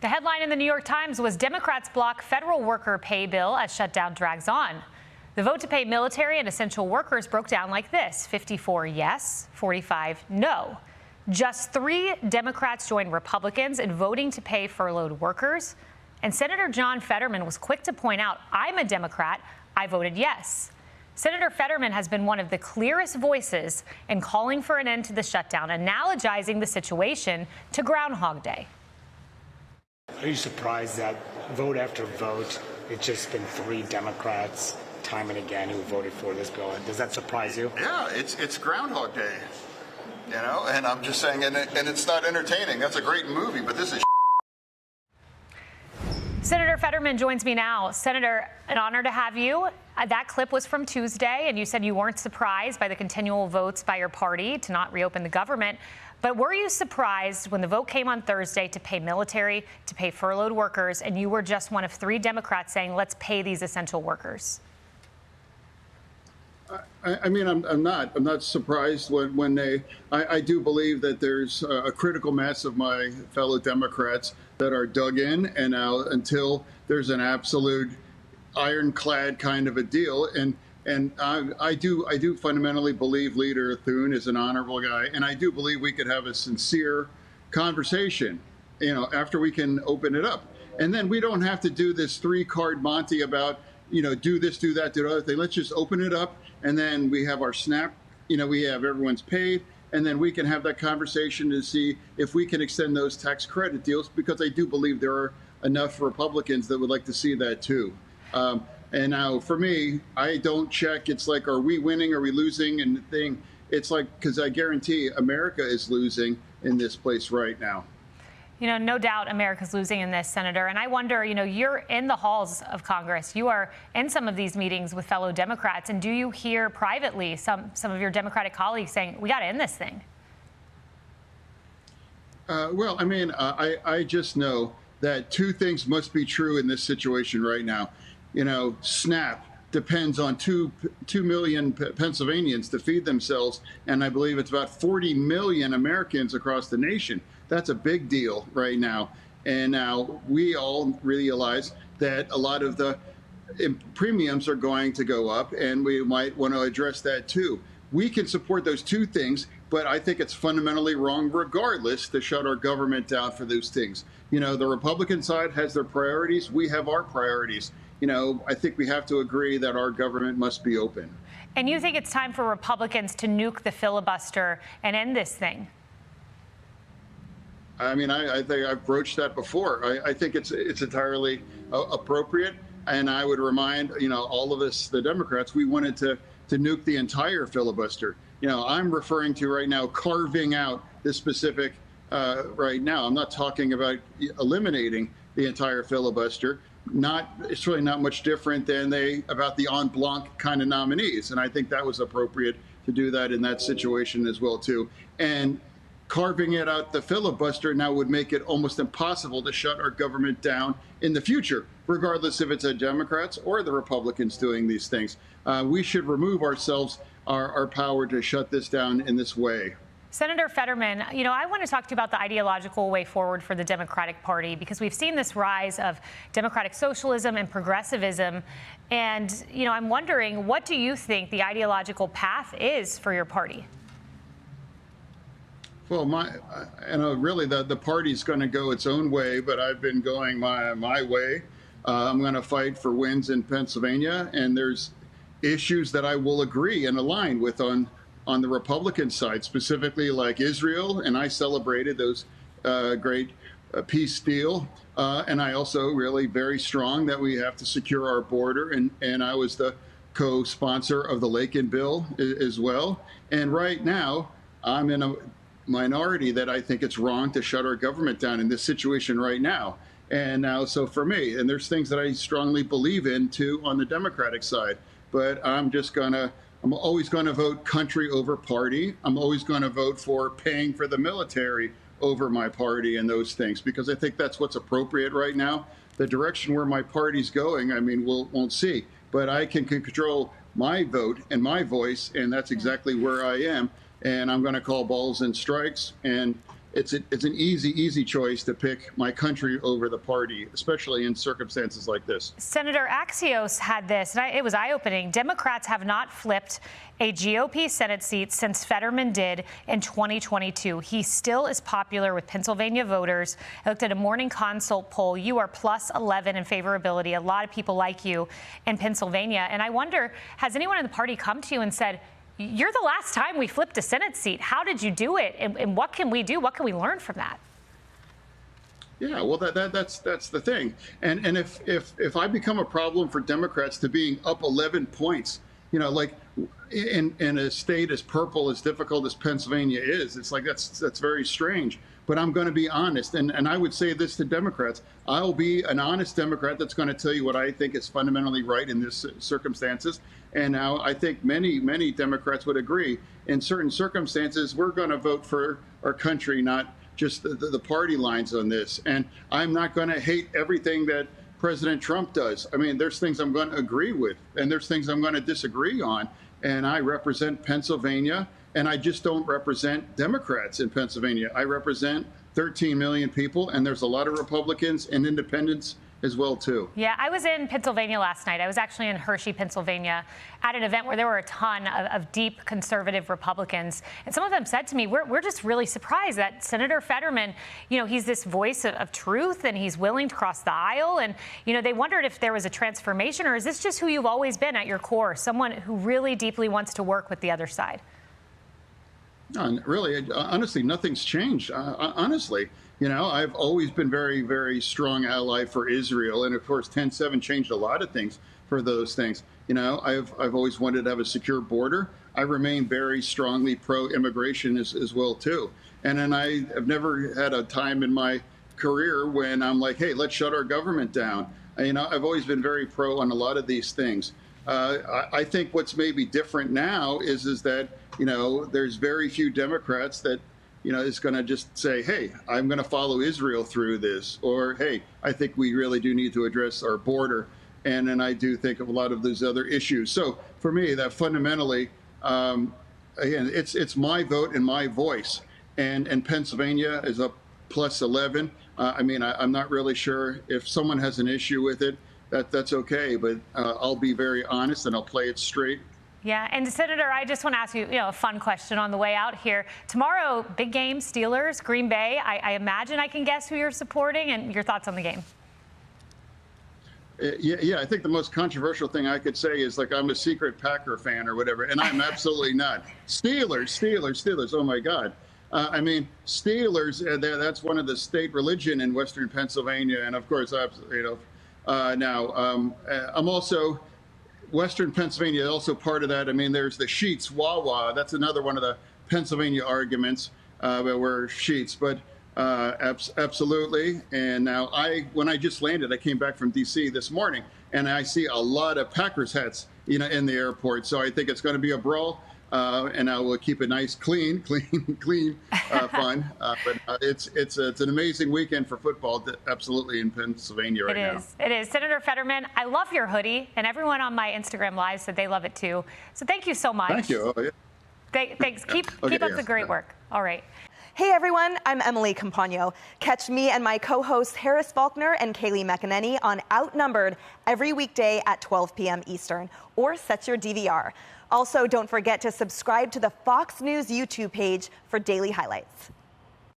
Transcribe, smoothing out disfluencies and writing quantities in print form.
The headline in the New York Times was Democrats block federal worker pay bill as shutdown drags on. The vote to pay military and essential workers broke down like this: 54 yes, 45 no. Just 3 Democrats joined Republicans in voting to pay furloughed workers. And Senator John Fetterman was quick to point out, I'm a Democrat, I voted yes. Senator Fetterman has been one of the clearest voices in calling for an end to the shutdown, analogizing the situation to Groundhog Day. Are you surprised that vote after vote, it's just been 3 Democrats time and again who voted for this bill? Does that surprise you? Yeah, it's Groundhog Day, you know, and I'm just saying, and it's not entertaining. That's a great movie, but this is Senator Fetterman joins me now. Senator, an honor to have you. That clip was from Tuesday, and you said you weren't surprised by the continual votes by your party to not reopen the government. But were you surprised when the vote came on Thursday to pay military, to pay furloughed workers, and you were just one of 3 Democrats saying, let's pay these essential workers? I mean, I'm not surprised when I do believe that there's a critical mass of my fellow Democrats that are dug in, and now until there's an absolute ironclad kind of a deal, and I do fundamentally believe Leader Thune is an honorable guy, and I do believe we could have a sincere conversation, you know, after we can open it up, and then we don't have to do this 3-card Monty about, you know, do this, do that, do the other thing. Let's just open it up, and then we have our SNAP, you know, we have everyone's paid, and then we can have that conversation to see if we can extend those tax credit deals, because I do believe there are enough Republicans that would like to see that too. And now for me, I don't check. It's like, are we winning? Are we losing? And the thing, it's like, because I guarantee America is losing in this place right now. You know, no doubt America's losing in this, Senator. And I wonder, you know, you're in the halls of Congress. You are in some of these meetings with fellow Democrats. And do you hear privately some of your Democratic colleagues saying, we got to end this thing? Well, I mean, I just know that 2 things must be true in this situation right now. You know, SNAP depends on 2 million Pennsylvanians to feed themselves, and I believe it's about 40 million Americans across the nation. That's a big deal right now. And now we all realize that a lot of the premiums are going to go up, and we might want to address that too. We can support those 2 things, but I think it's fundamentally wrong regardless to shut our government down for those things. You know, the Republican side has their priorities. We have our priorities. You know, I think we have to agree that our government must be open. And you think it's time for Republicans to nuke the filibuster and end this thing? I mean, I think I've broached that before. I think it's entirely appropriate. And I would remind, you know, all of us, the Democrats, we wanted to nuke the entire filibuster. You know, I'm referring to right now carving out this specific right now. I'm not talking about eliminating the entire filibuster. It's really not much different than about the en blanc kind of nominees. And I think that was appropriate to do that in that situation as well, too. And carving it out the filibuster now would make it almost impossible to shut our government down in the future, regardless if it's the Democrats or the Republicans doing these things. We should remove ourselves our power to shut this down in this way. Senator Fetterman, you know, I want to talk to you about the ideological way forward for the Democratic Party, because we've seen this rise of democratic socialism and progressivism. And, you know, I'm wondering, what do you think the ideological path is for your party? Well, really the party's going to go its own way, but I've been going my way. I'm going to fight for wins in Pennsylvania, and there's issues that I will agree and align with on the Republican side, specifically like Israel, and I celebrated those great peace deal. And I also really very strong that we have to secure our border, and I was the co-sponsor of the Lakin bill as well. And right now, I'm in a minority that I think it's wrong to shut our government down in this situation right now. And now, so for me, and there's things that I strongly believe in too on the Democratic side, but I'm always going to vote country over party. I'm always going to vote for paying for the military over my party and those things, because I think that's what's appropriate right now. The direction where my party's going, I mean, won't see. But I can control my vote and my voice, and that's exactly where I am. And I'm going to call balls and strikes. And it's an easy choice to pick my country over the party, especially in circumstances like this. Senator Axios had this, and it was eye-opening. Democrats have not flipped a GOP Senate seat since Fetterman did in 2022. He still is popular with Pennsylvania voters. I looked at a Morning Consult poll. You are plus 11 in favorability. A lot of people like you in Pennsylvania. And I wonder, has anyone in the party come to you and said, you're the last time we flipped a Senate seat. How did you do it? And what can we do? What can we learn from that? Yeah, well, that's the thing. And if I become a problem for Democrats to being up 11 points, like in a state as purple, as difficult as Pennsylvania is, it's like that's very strange. But I'm going to be honest, and I would say this to Democrats: I'll be an honest Democrat that's going to tell you what I think is fundamentally right in this circumstances. And now I think many Democrats would agree. In certain circumstances, we're going to vote for our country, not just the party lines on this. And I'm not going to hate everything that President Trump does. I mean, there's things I'm going to agree with, and there's things I'm going to disagree on. And I represent Pennsylvania, and I just don't represent Democrats in Pennsylvania. I represent 13 million people, and there's a lot of Republicans and independents as well, too. Yeah, I was in Pennsylvania last night. I was actually in Hershey, Pennsylvania, at an event where there were a ton of deep conservative Republicans. And some of them said to me, we're just really surprised that Senator Fetterman, he's this voice of truth, and he's willing to cross the aisle. And, they wondered if there was a transformation, or is this just who you've always been at your core, someone who really deeply wants to work with the other side? No, really, honestly, nothing's changed. Honestly, I've always been very, very strong ally for Israel. And of course, 10-7 changed a lot of things for those things. I've always wanted to have a secure border. I remain very strongly pro-immigration as well, too. And then I have never had a time in my career when I'm like, hey, let's shut our government down. I've always been very pro on a lot of these things. I think what's maybe different now is that, there's very few Democrats that, is going to just say, hey, I'm going to follow Israel through this, or, hey, I think we really do need to address our border. And then I do think of a lot of those other issues. So for me, that fundamentally, again, it's my vote and my voice. And Pennsylvania is up plus 11. I'm not really sure if someone has an issue with it. That's okay, but I'll be very honest and I'll play it straight. Yeah, and Senator, I just want to ask you, a fun question on the way out here. Tomorrow, big game, Steelers, Green Bay. I imagine I can guess who you're supporting, and your thoughts on the game. Yeah, I think the most controversial thing I could say is like I'm a secret Packer fan or whatever, and I'm absolutely not. Steelers. Oh my God. Steelers. That's one of the state religion in Western Pennsylvania, and of course, now I'm also. Western Pennsylvania is also part of that. There's the Sheets, Wawa. That's another one of the Pennsylvania arguments that were Sheets. But absolutely. And now when I just landed, I came back from D.C. this morning, and I see a lot of Packers hats, in the airport. So I think it's going to be a brawl. And I will keep it nice, clean, fun. But it's an amazing weekend for football, absolutely, in Pennsylvania right now. It is. Senator Fetterman, I love your hoodie, and everyone on my Instagram Live said they love it too. So thank you so much. Thank you. Oh, yeah. Thanks. Keep up the great work. All right. Hey everyone, I'm Emily Campagno. Catch me and my co-hosts Harris Faulkner and Kaylee McEnany on Outnumbered every weekday at 12 p.m. Eastern, or set your DVR. Also, don't forget to subscribe to the Fox News YouTube page for daily highlights.